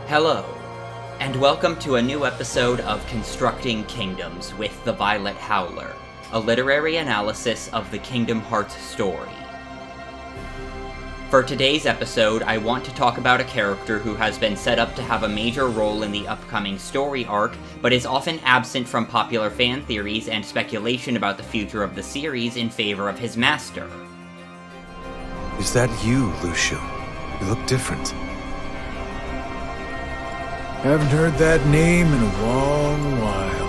Hello, and welcome to a new episode of Constructing Kingdoms with the Violet Howler, a literary analysis of the Kingdom Hearts story. For today's episode, I want to talk about a character who has been set up to have a major role in the upcoming story arc, but is often absent from popular fan theories and speculation about the future of the series in favor of his master. Is that you, Lucio? You look different. Haven't heard that name in a long while.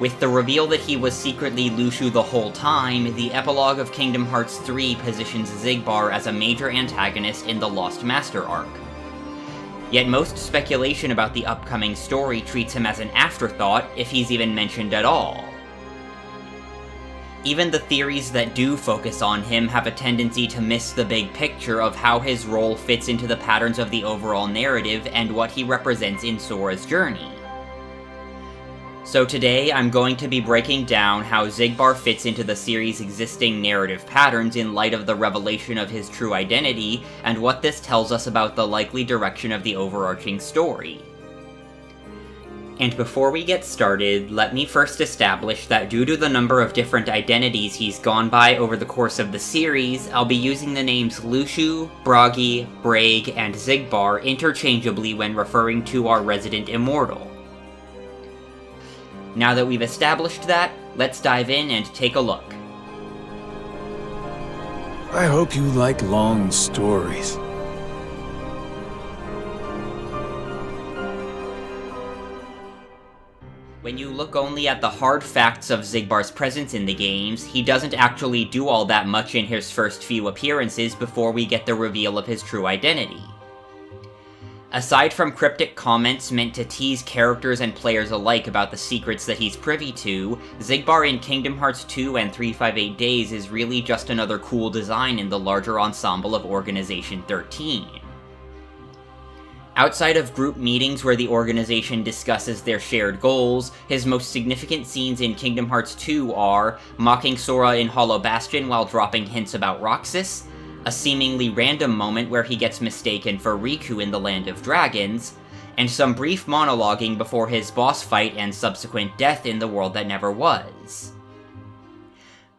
With the reveal that he was secretly Lucio the whole time, the epilogue of Kingdom Hearts 3 positions Xigbar as a major antagonist in the Lost Master arc. Yet most speculation about the upcoming story treats him as an afterthought, if he's even mentioned at all. Even the theories that do focus on him have a tendency to miss the big picture of how his role fits into the patterns of the overall narrative and what he represents in Sora's journey. So today, I'm going to be breaking down how Xigbar fits into the series' existing narrative patterns in light of the revelation of his true identity, and what this tells us about the likely direction of the overarching story. And before we get started, let me first establish that due to the number of different identities he's gone by over the course of the series, I'll be using the names Lucio, Bragi, Braig, and Xigbar interchangeably when referring to our resident immortal. Now that we've established that, let's dive in and take a look. I hope you like long stories. When you look only at the hard facts of Xigbar's presence in the games, he doesn't actually do all that much in his first few appearances before we get the reveal of his true identity. Aside from cryptic comments meant to tease characters and players alike about the secrets that he's privy to, Xigbar in Kingdom Hearts 2 and 358 Days is really just another cool design in the larger ensemble of Organization 13. Outside of group meetings where the organization discusses their shared goals, his most significant scenes in Kingdom Hearts 2 are mocking Sora in Hollow Bastion while dropping hints about Roxas, a seemingly random moment where he gets mistaken for Riku in the Land of Dragons, and some brief monologuing before his boss fight and subsequent death in the World That Never Was.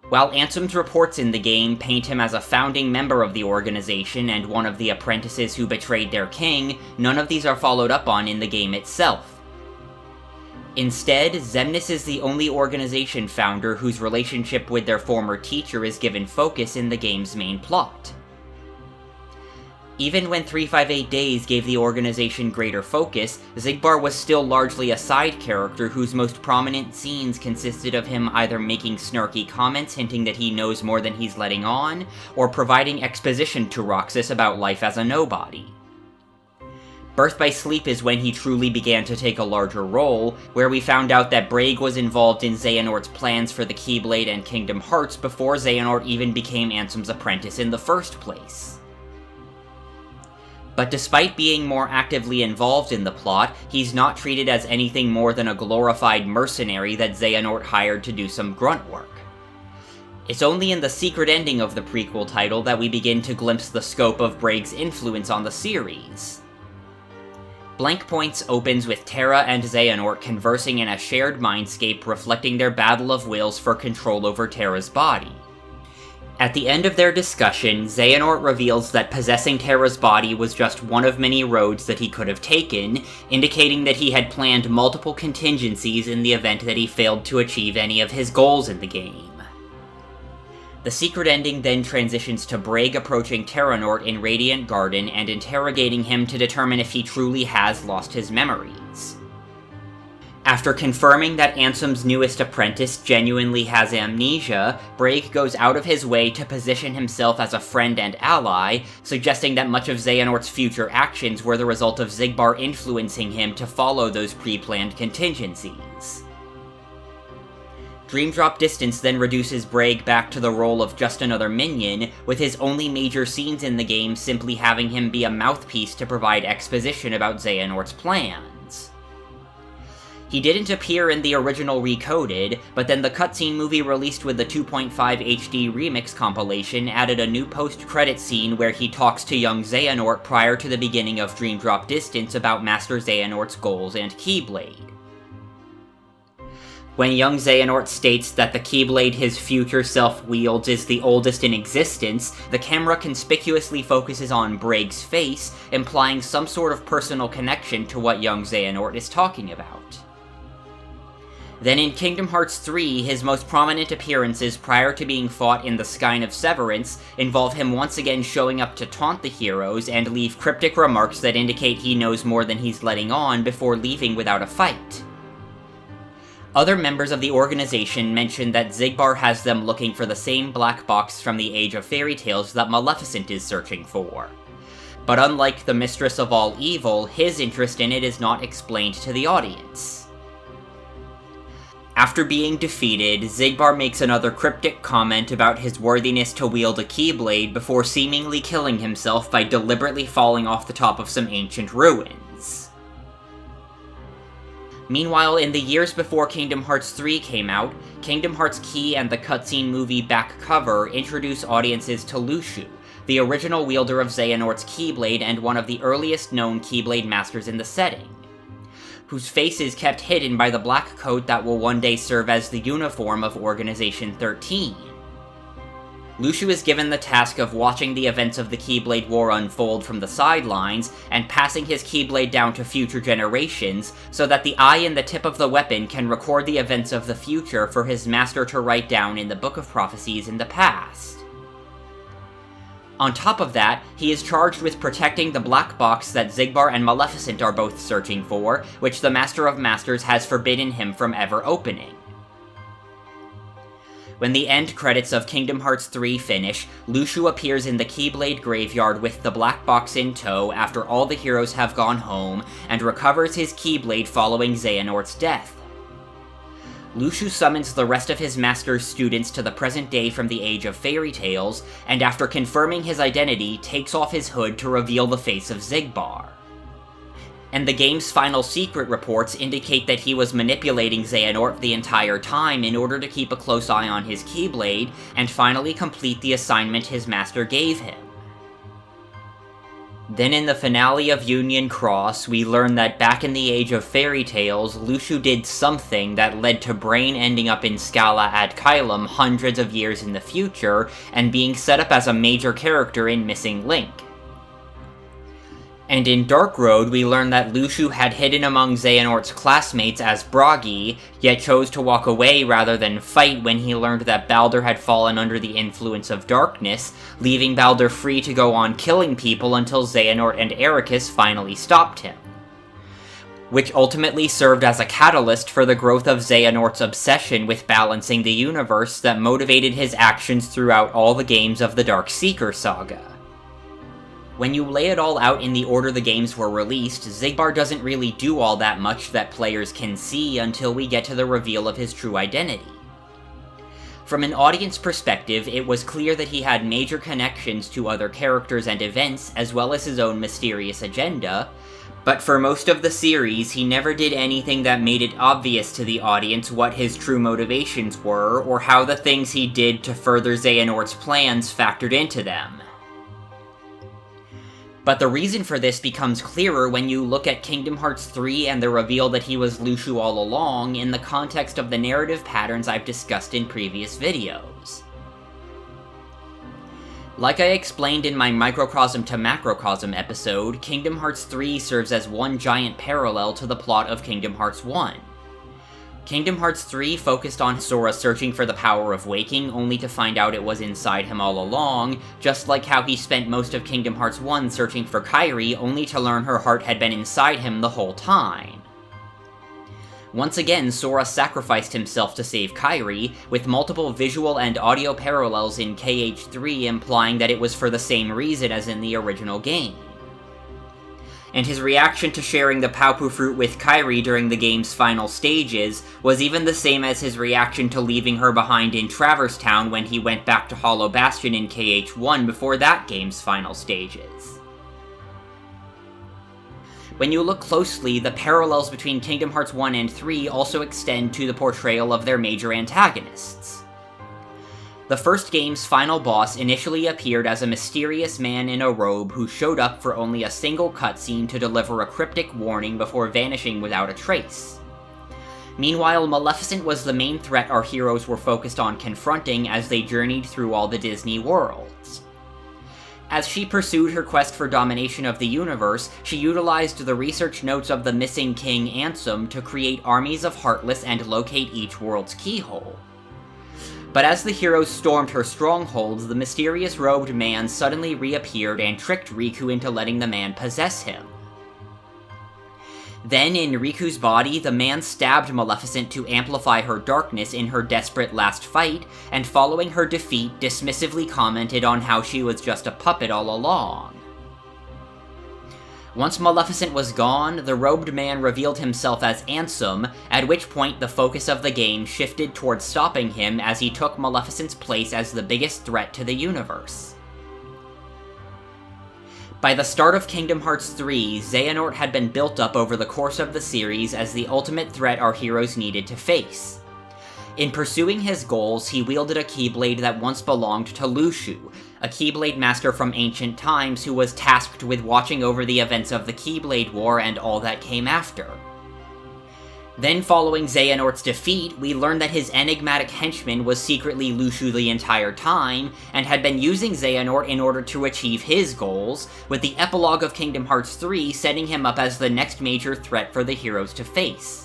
While Ansem's reports in the game paint him as a founding member of the organization and one of the apprentices who betrayed their king, none of these are followed up on in the game itself. Instead, Xemnas is the only organization founder whose relationship with their former teacher is given focus in the game's main plot. Even when 358 Days gave the organization greater focus, Xigbar was still largely a side character whose most prominent scenes consisted of him either making snarky comments hinting that he knows more than he's letting on, or providing exposition to Roxas about life as a nobody. Birth by Sleep is when he truly began to take a larger role, where we found out that Braig was involved in Xehanort's plans for the Keyblade and Kingdom Hearts before Xehanort even became Ansem's apprentice in the first place. But despite being more actively involved in the plot, he's not treated as anything more than a glorified mercenary that Xehanort hired to do some grunt work. It's only in the secret ending of the prequel title that we begin to glimpse the scope of Braig's influence on the series. Blank Points opens with Terra and Xehanort conversing in a shared mindscape reflecting their battle of wills for control over Terra's body. At the end of their discussion, Xehanort reveals that possessing Terra's body was just one of many roads that he could have taken, indicating that he had planned multiple contingencies in the event that he failed to achieve any of his goals in the game. The secret ending then transitions to Braig approaching Terranort in Radiant Garden and interrogating him to determine if he truly has lost his memories. After confirming that Ansem's newest apprentice genuinely has amnesia, Braig goes out of his way to position himself as a friend and ally, suggesting that much of Xehanort's future actions were the result of Xigbar influencing him to follow those pre-planned contingencies. Dream Drop Distance then reduces Braig back to the role of just another minion, with his only major scenes in the game simply having him be a mouthpiece to provide exposition about Xehanort's plans. He didn't appear in the original Recoded, but then the cutscene movie released with the 2.5 HD remix compilation added a new post-credit scene where he talks to young Xehanort prior to the beginning of Dream Drop Distance about Master Xehanort's goals and Keyblade. When young Xehanort states that the Keyblade his future self wields is the oldest in existence, the camera conspicuously focuses on Braig's face, implying some sort of personal connection to what young Xehanort is talking about. Then in Kingdom Hearts 3, his most prominent appearances prior to being fought in the Skein of Severance involve him once again showing up to taunt the heroes and leave cryptic remarks that indicate he knows more than he's letting on before leaving without a fight. Other members of the organization mention that Xigbar has them looking for the same black box from the Age of Fairy Tales that Maleficent is searching for. But unlike the Mistress of All Evil, his interest in it is not explained to the audience. After being defeated, Xigbar makes another cryptic comment about his worthiness to wield a Keyblade before seemingly killing himself by deliberately falling off the top of some ancient ruins. Meanwhile, in the years before Kingdom Hearts 3 came out, Kingdom Hearts Key and the cutscene movie back cover introduce audiences to Luxu, the original wielder of Xehanort's Keyblade and one of the earliest known Keyblade masters in the setting, whose face is kept hidden by the black coat that will one day serve as the uniform of Organization 13. Luxu is given the task of watching the events of the Keyblade War unfold from the sidelines, and passing his Keyblade down to future generations, so that the eye and the tip of the weapon can record the events of the future for his master to write down in the Book of Prophecies in the past. On top of that, he is charged with protecting the black box that Xigbar and Maleficent are both searching for, which the Master of Masters has forbidden him from ever opening. When the end credits of Kingdom Hearts 3 finish, Luxu appears in the Keyblade graveyard with the black box in tow after all the heroes have gone home, and recovers his Keyblade following Xehanort's death. Luxu summons the rest of his master's students to the present day from the Age of Fairy Tales, and after confirming his identity, takes off his hood to reveal the face of Xigbar. And the game's final secret reports indicate that he was manipulating Xehanort the entire time in order to keep a close eye on his Keyblade, and finally complete the assignment his master gave him. Then in the finale of Union Cross, we learn that back in the Age of Fairy Tales, Luxu did something that led to Brain ending up in Scala ad Caelum hundreds of years in the future, and being set up as a major character in Missing Link. And in Dark Road, we learn that Luxu had hidden among Xehanort's classmates as Bragi, yet chose to walk away rather than fight when he learned that Baldur had fallen under the influence of darkness, leaving Baldur free to go on killing people until Xehanort and Ericus finally stopped him. Which ultimately served as a catalyst for the growth of Xehanort's obsession with balancing the universe that motivated his actions throughout all the games of the Dark Seeker saga. When you lay it all out in the order the games were released, Xigbar doesn't really do all that much that players can see until we get to the reveal of his true identity. From an audience perspective, it was clear that he had major connections to other characters and events, as well as his own mysterious agenda, but for most of the series, he never did anything that made it obvious to the audience what his true motivations were, or how the things he did to further Xehanort's plans factored into them. But the reason for this becomes clearer when you look at Kingdom Hearts 3 and the reveal that he was Luxu all along in the context of the narrative patterns I've discussed in previous videos. Like I explained in my Microcosm to Macrocosm episode, Kingdom Hearts 3 serves as one giant parallel to the plot of Kingdom Hearts 1. Kingdom Hearts 3 focused on Sora searching for the power of waking, only to find out it was inside him all along, just like how he spent most of Kingdom Hearts 1 searching for Kairi, only to learn her heart had been inside him the whole time. Once again, Sora sacrificed himself to save Kairi, with multiple visual and audio parallels in KH3 implying that it was for the same reason as in the original game. And his reaction to sharing the Paupu fruit with Kairi during the game's final stages was even the same as his reaction to leaving her behind in Traverse Town when he went back to Hollow Bastion in KH1 before that game's final stages. when you look closely, the parallels between Kingdom Hearts 1 and 3 also extend to the portrayal of their major antagonists. The first game's final boss initially appeared as a mysterious man in a robe who showed up for only a single cutscene to deliver a cryptic warning before vanishing without a trace. Meanwhile, Maleficent was the main threat our heroes were focused on confronting as they journeyed through all the Disney worlds. As she pursued her quest for domination of the universe, she utilized the research notes of the missing king Ansem to create armies of Heartless and locate each world's keyhole. But as the heroes stormed her strongholds, the mysterious robed man suddenly reappeared and tricked Riku into letting the man possess him. Then, in Riku's body, the man stabbed Maleficent to amplify her darkness in her desperate last fight, and following her defeat, dismissively commented on how she was just a puppet all along. Once Maleficent was gone, the robed man revealed himself as Ansem, at which point the focus of the game shifted towards stopping him as he took Maleficent's place as the biggest threat to the universe. By the start of Kingdom Hearts 3, Xehanort had been built up over the course of the series as the ultimate threat our heroes needed to face. In pursuing his goals, he wielded a Keyblade that once belonged to Lushu, a Keyblade master from ancient times who was tasked with watching over the events of the Keyblade War and all that came after. Then, following Xehanort's defeat, we learned that his enigmatic henchman was secretly Lushu the entire time, and had been using Xehanort in order to achieve his goals, with the epilogue of Kingdom Hearts 3 setting him up as the next major threat for the heroes to face.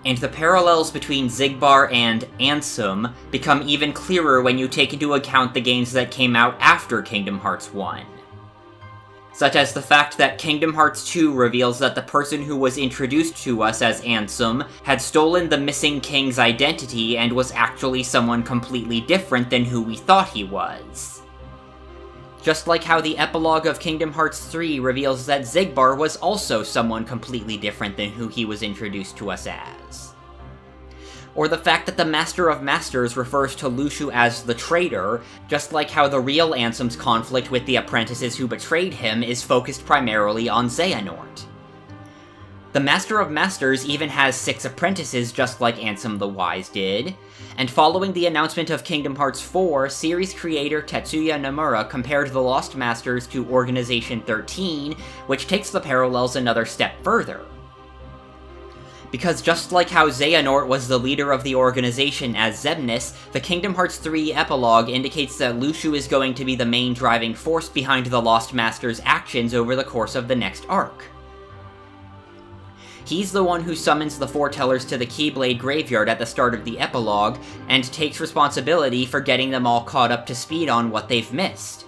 And the parallels between Xigbar and Ansem become even clearer when you take into account the games that came out after Kingdom Hearts 1. Such as the fact that Kingdom Hearts 2 reveals that the person who was introduced to us as Ansem had stolen the missing king's identity and was actually someone completely different than who we thought he was. Just like how the epilogue of Kingdom Hearts 3 reveals that Xigbar was also someone completely different than who he was introduced to us as. Or the fact that the Master of Masters refers to Lushu as the traitor, just like how the real Ansem's conflict with the apprentices who betrayed him is focused primarily on Xehanort. The Master of Masters even has 6 apprentices just like Ansem the Wise did, and following the announcement of Kingdom Hearts 4, series creator Tetsuya Nomura compared the Lost Masters to Organization 13, which takes the parallels another step further. Because just like how Xehanort was the leader of the organization as Xemnas, the Kingdom Hearts 3 epilogue indicates that Lushu is going to be the main driving force behind the Lost Master's actions over the course of the next arc. He's the one who summons the Foretellers to the Keyblade Graveyard at the start of the epilogue, and takes responsibility for getting them all caught up to speed on what they've missed.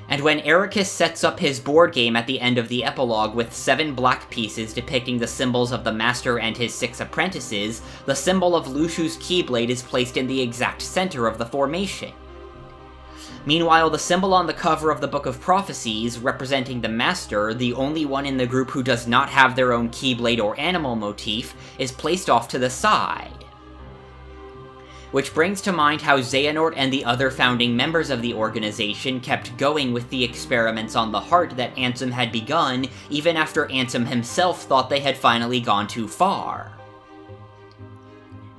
And when Ericus sets up his board game at the end of the epilogue with 7 black pieces depicting the symbols of the Master and his 6 apprentices, the symbol of Lushu's Keyblade is placed in the exact center of the formation. Meanwhile, the symbol on the cover of the Book of Prophecies, representing the Master, the only one in the group who does not have their own Keyblade or animal motif, is placed off to the side. Which brings to mind how Xehanort and the other founding members of the organization kept going with the experiments on the heart that Ansem had begun, even after Ansem himself thought they had finally gone too far.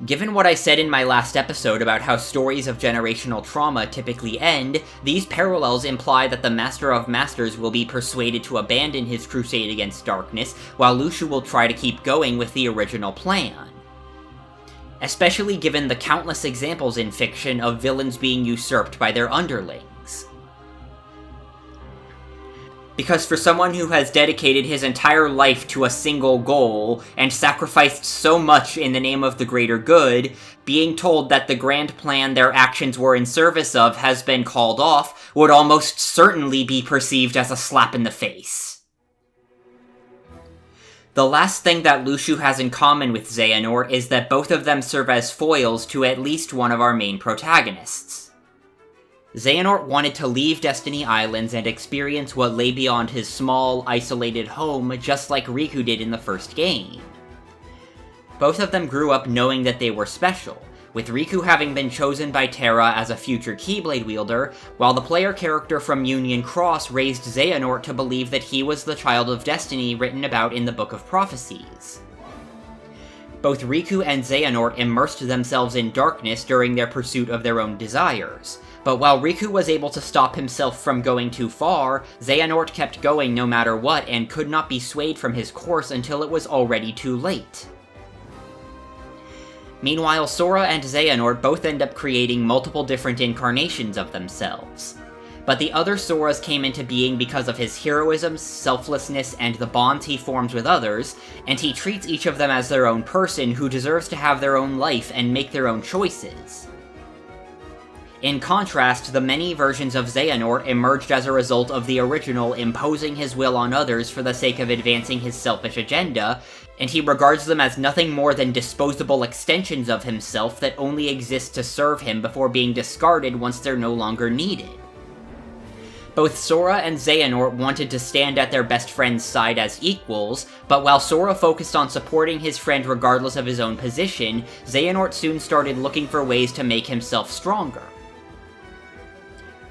Given what I said in my last episode about how stories of generational trauma typically end, these parallels imply that the Master of Masters will be persuaded to abandon his crusade against darkness, while Lushu will try to keep going with the original plan. Especially given the countless examples in fiction of villains being usurped by their underlings. Because for someone who has dedicated his entire life to a single goal, and sacrificed so much in the name of the greater good, being told that the grand plan their actions were in service of has been called off would almost certainly be perceived as a slap in the face. The last thing that Lushu has in common with Xehanort is that both of them serve as foils to at least one of our main protagonists. Xehanort wanted to leave Destiny Islands and experience what lay beyond his small, isolated home, just like Riku did in the first game. Both of them grew up knowing that they were special, with Riku having been chosen by Terra as a future Keyblade wielder, while the player character from Union Cross raised Xehanort to believe that he was the Child of Destiny written about in the Book of Prophecies. Both Riku and Xehanort immersed themselves in darkness during their pursuit of their own desires, but while Riku was able to stop himself from going too far, Xehanort kept going no matter what and could not be swayed from his course until it was already too late. Meanwhile, Sora and Xehanort both end up creating multiple different incarnations of themselves. But the other Soras came into being because of his heroism, selflessness, and the bonds he forms with others, and he treats each of them as their own person who deserves to have their own life and make their own choices. In contrast, the many versions of Xehanort emerged as a result of the original imposing his will on others for the sake of advancing his selfish agenda, and he regards them as nothing more than disposable extensions of himself that only exist to serve him before being discarded once they're no longer needed. Both Sora and Xehanort wanted to stand at their best friend's side as equals, but while Sora focused on supporting his friend regardless of his own position, Xehanort soon started looking for ways to make himself stronger.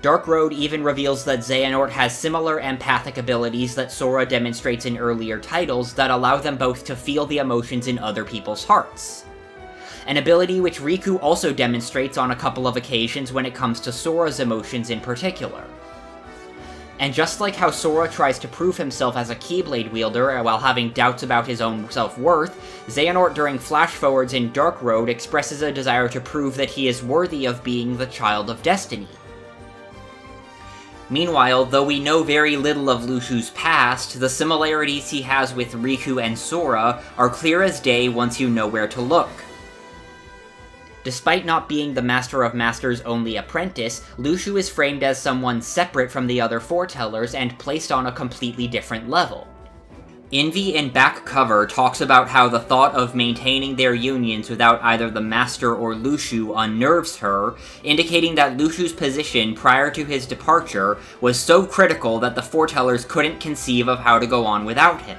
Dark Road even reveals that Xehanort has similar empathic abilities that Sora demonstrates in earlier titles that allow them both to feel the emotions in other people's hearts. An ability which Riku also demonstrates on a couple of occasions when it comes to Sora's emotions in particular. And just like how Sora tries to prove himself as a Keyblade wielder while having doubts about his own self-worth, Xehanort during flash-forwards in Dark Road expresses a desire to prove that he is worthy of being the Child of Destiny. Meanwhile, though we know very little of Lushu's past, the similarities he has with Riku and Sora are clear as day once you know where to look. Despite not being the Master of Masters' only apprentice, Lushu is framed as someone separate from the other foretellers and placed on a completely different level. Envy in back cover talks about how the thought of maintaining their unions without either the Master or Lushu unnerves her, indicating that Lushu's position prior to his departure was so critical that the foretellers couldn't conceive of how to go on without him.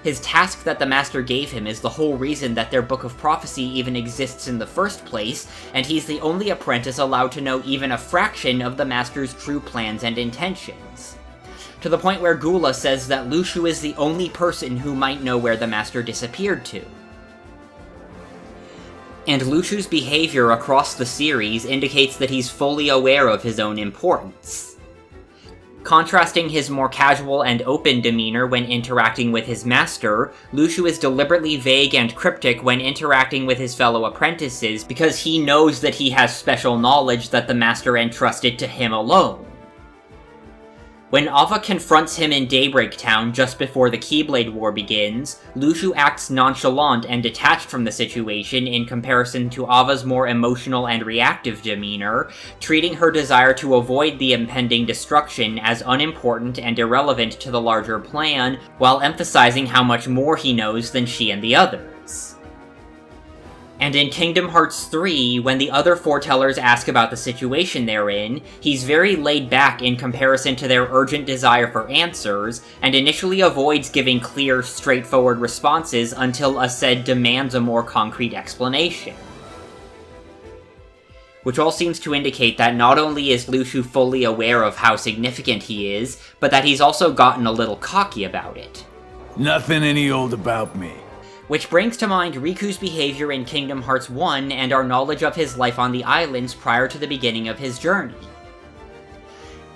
His task that the Master gave him is the whole reason that their Book of Prophecy even exists in the first place, and he's the only apprentice allowed to know even a fraction of the Master's true plans and intentions. To the point where Gula says that Lushu is the only person who might know where the Master disappeared to. And Lushu's behavior across the series indicates that he's fully aware of his own importance. Contrasting his more casual and open demeanor when interacting with his master, Lushu is deliberately vague and cryptic when interacting with his fellow apprentices because he knows that he has special knowledge that the master entrusted to him alone. When Ava confronts him in Daybreak Town just before the Keyblade War begins, Lushu acts nonchalant and detached from the situation in comparison to Ava's more emotional and reactive demeanor, treating her desire to avoid the impending destruction as unimportant and irrelevant to the larger plan, while emphasizing how much more he knows than she and the others. And in Kingdom Hearts 3, when the other foretellers ask about the situation they're in, he's very laid back in comparison to their urgent desire for answers, and initially avoids giving clear, straightforward responses until Aced demands a more concrete explanation. Which all seems to indicate that not only is Lushu fully aware of how significant he is, but that he's also gotten a little cocky about it. Nothing any old about me. Which brings to mind Riku's behavior in Kingdom Hearts 1 and our knowledge of his life on the islands prior to the beginning of his journey.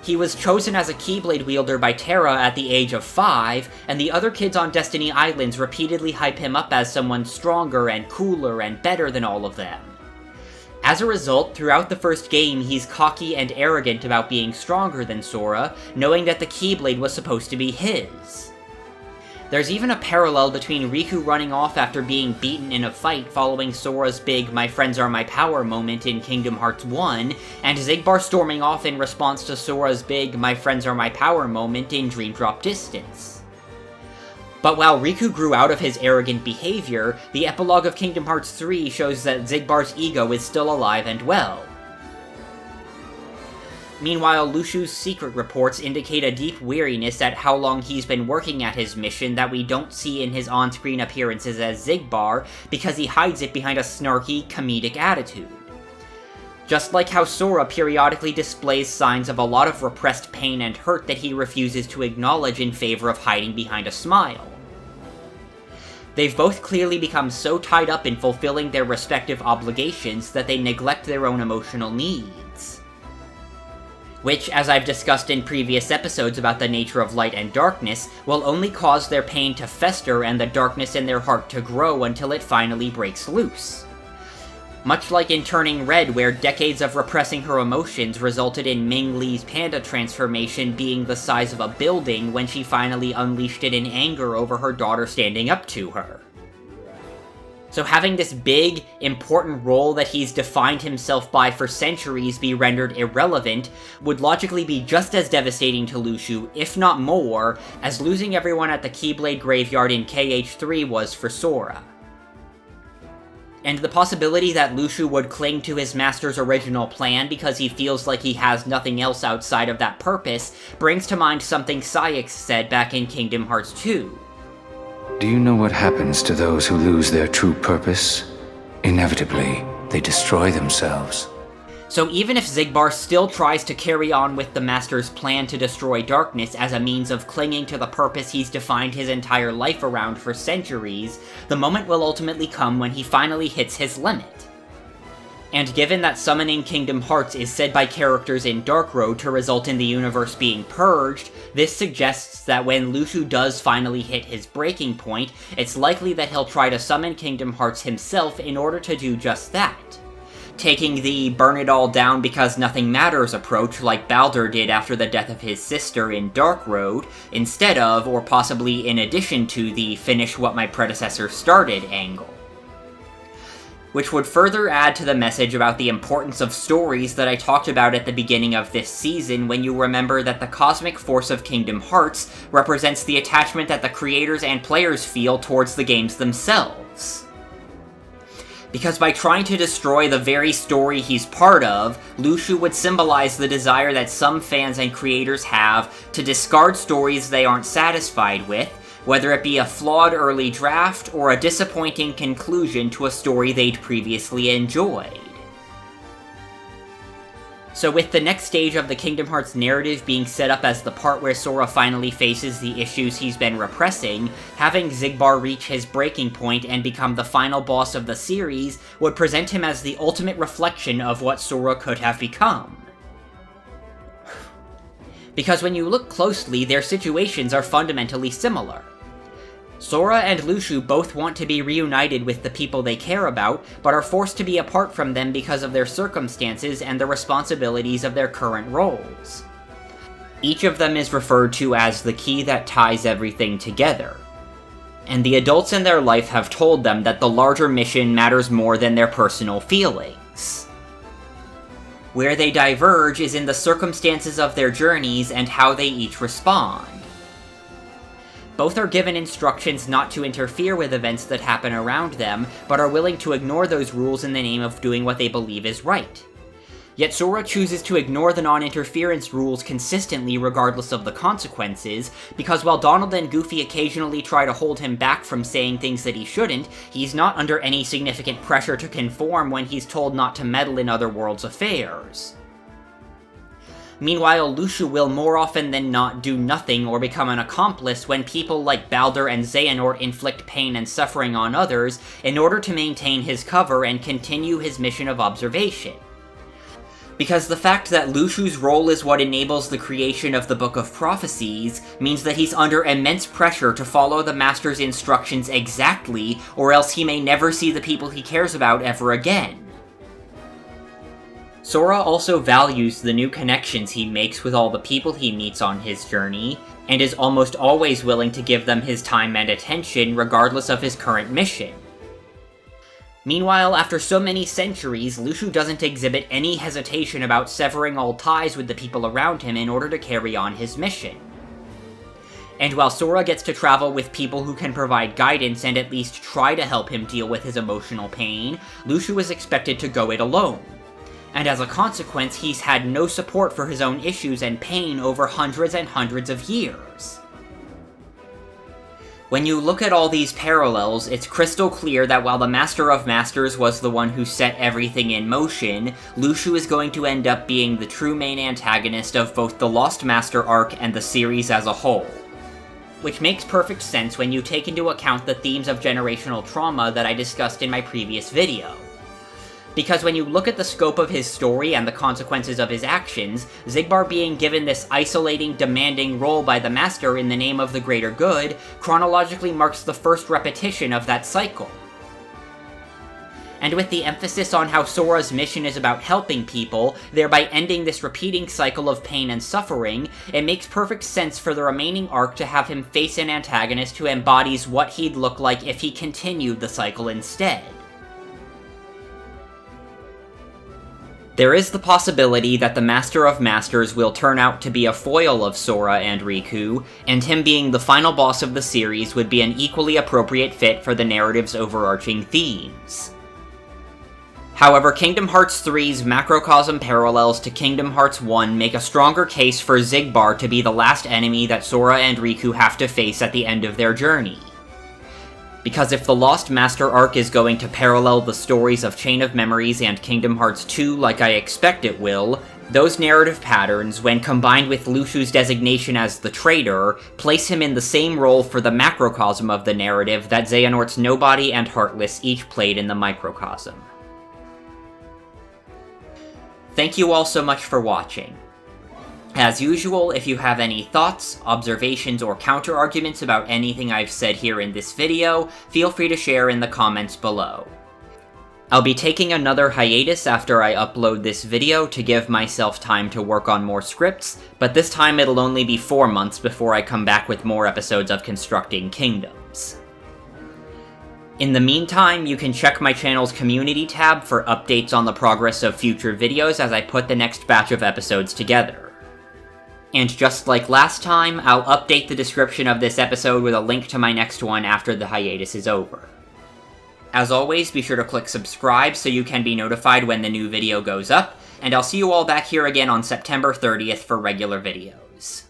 He was chosen as a Keyblade wielder by Terra at the age of 5, and the other kids on Destiny Islands repeatedly hype him up as someone stronger and cooler and better than all of them. As a result, throughout the first game, he's cocky and arrogant about being stronger than Sora, knowing that the Keyblade was supposed to be his. There's even a parallel between Riku running off after being beaten in a fight following Sora's big "my friends are my power" moment in Kingdom Hearts 1, and Xigbar storming off in response to Sora's big "my friends are my power" moment in Dream Drop Distance. But while Riku grew out of his arrogant behavior, the epilogue of Kingdom Hearts 3 shows that Xigbar's ego is still alive and well. Meanwhile, Lushu's secret reports indicate a deep weariness at how long he's been working at his mission that we don't see in his on-screen appearances as Xigbar, because he hides it behind a snarky, comedic attitude. Just like how Sora periodically displays signs of a lot of repressed pain and hurt that he refuses to acknowledge in favor of hiding behind a smile. They've both clearly become so tied up in fulfilling their respective obligations that they neglect their own emotional needs. Which, as I've discussed in previous episodes about the nature of light and darkness, will only cause their pain to fester and the darkness in their heart to grow until it finally breaks loose. Much like in Turning Red, where decades of repressing her emotions resulted in Ming Li's panda transformation being the size of a building when she finally unleashed it in anger over her daughter standing up to her. So having this big, important role that he's defined himself by for centuries be rendered irrelevant would logically be just as devastating to Lushu, if not more, as losing everyone at the Keyblade Graveyard in KH3 was for Sora. And the possibility that Lushu would cling to his master's original plan because he feels like he has nothing else outside of that purpose brings to mind something Saïx said back in Kingdom Hearts 2. Do you know what happens to those who lose their true purpose? Inevitably, they destroy themselves. So even if Xigbar still tries to carry on with the Master's plan to destroy darkness as a means of clinging to the purpose he's defined his entire life around for centuries, the moment will ultimately come when he finally hits his limit. And given that summoning Kingdom Hearts is said by characters in Dark Road to result in the universe being purged, this suggests that when Lushu does finally hit his breaking point, it's likely that he'll try to summon Kingdom Hearts himself in order to do just that. Taking the burn it all down because nothing matters approach like Baldur did after the death of his sister in Dark Road, instead of, or possibly in addition to, the finish what my predecessor started angle. Which would further add to the message about the importance of stories that I talked about at the beginning of this season when you remember that the cosmic force of Kingdom Hearts represents the attachment that the creators and players feel towards the games themselves. Because by trying to destroy the very story he's part of, Lushu would symbolize the desire that some fans and creators have to discard stories they aren't satisfied with, whether it be a flawed early draft or a disappointing conclusion to a story they'd previously enjoyed. So with the next stage of the Kingdom Hearts narrative being set up as the part where Sora finally faces the issues he's been repressing, having Xigbar reach his breaking point and become the final boss of the series would present him as the ultimate reflection of what Sora could have become. Because when you look closely, their situations are fundamentally similar. Sora and Lushu both want to be reunited with the people they care about, but are forced to be apart from them because of their circumstances and the responsibilities of their current roles. Each of them is referred to as the key that ties everything together. And the adults in their life have told them that the larger mission matters more than their personal feelings. Where they diverge is in the circumstances of their journeys and how they each respond. Both are given instructions not to interfere with events that happen around them, but are willing to ignore those rules in the name of doing what they believe is right. Yet Sora chooses to ignore the non-interference rules consistently regardless of the consequences, because while Donald and Goofy occasionally try to hold him back from saying things that he shouldn't, he's not under any significant pressure to conform when he's told not to meddle in other worlds' affairs. Meanwhile, Lushu will more often than not do nothing or become an accomplice when people like Baldur and Xehanort inflict pain and suffering on others in order to maintain his cover and continue his mission of observation. Because the fact that Lushu's role is what enables the creation of the Book of Prophecies means that he's under immense pressure to follow the Master's instructions exactly, or else he may never see the people he cares about ever again. Sora also values the new connections he makes with all the people he meets on his journey, and is almost always willing to give them his time and attention regardless of his current mission. Meanwhile, after so many centuries, Lushu doesn't exhibit any hesitation about severing all ties with the people around him in order to carry on his mission. And while Sora gets to travel with people who can provide guidance and at least try to help him deal with his emotional pain, Lushu is expected to go it alone. and as a consequence, he's had no support for his own issues and pain over hundreds and hundreds of years. When you look at all these parallels, it's crystal clear that while the Master of Masters was the one who set everything in motion, Lu Shu is going to end up being the true main antagonist of both the Lost Master arc and the series as a whole. Which makes perfect sense when you take into account the themes of generational trauma that I discussed in my previous video. Because when you look at the scope of his story and the consequences of his actions, Xigbar being given this isolating, demanding role by the Master in the name of the greater good chronologically marks the first repetition of that cycle. And with the emphasis on how Sora's mission is about helping people, thereby ending this repeating cycle of pain and suffering, it makes perfect sense for the remaining arc to have him face an antagonist who embodies what he'd look like if he continued the cycle instead. There is the possibility that the Master of Masters will turn out to be a foil of Sora and Riku, and him being the final boss of the series would be an equally appropriate fit for the narrative's overarching themes. However, Kingdom Hearts 3's macrocosm parallels to Kingdom Hearts 1 make a stronger case for Xigbar to be the last enemy that Sora and Riku have to face at the end of their journey. Because if the Lost Master arc is going to parallel the stories of Chain of Memories and Kingdom Hearts 2 like I expect it will, those narrative patterns, when combined with Lu Shu's designation as the traitor, place him in the same role for the macrocosm of the narrative that Xehanort's Nobody and Heartless each played in the microcosm. Thank you all so much for watching. As usual, if you have any thoughts, observations, or counter-arguments about anything I've said here in this video, feel free to share in the comments below. I'll be taking another hiatus after I upload this video to give myself time to work on more scripts, but this time it'll only be 4 months before I come back with more episodes of Constructing Kingdoms. In the meantime, you can check my channel's community tab for updates on the progress of future videos as I put the next batch of episodes together. And just like last time, I'll update the description of this episode with a link to my next one after the hiatus is over. As always, be sure to click subscribe so you can be notified when the new video goes up, and I'll see you all back here again on September 30th for regular videos.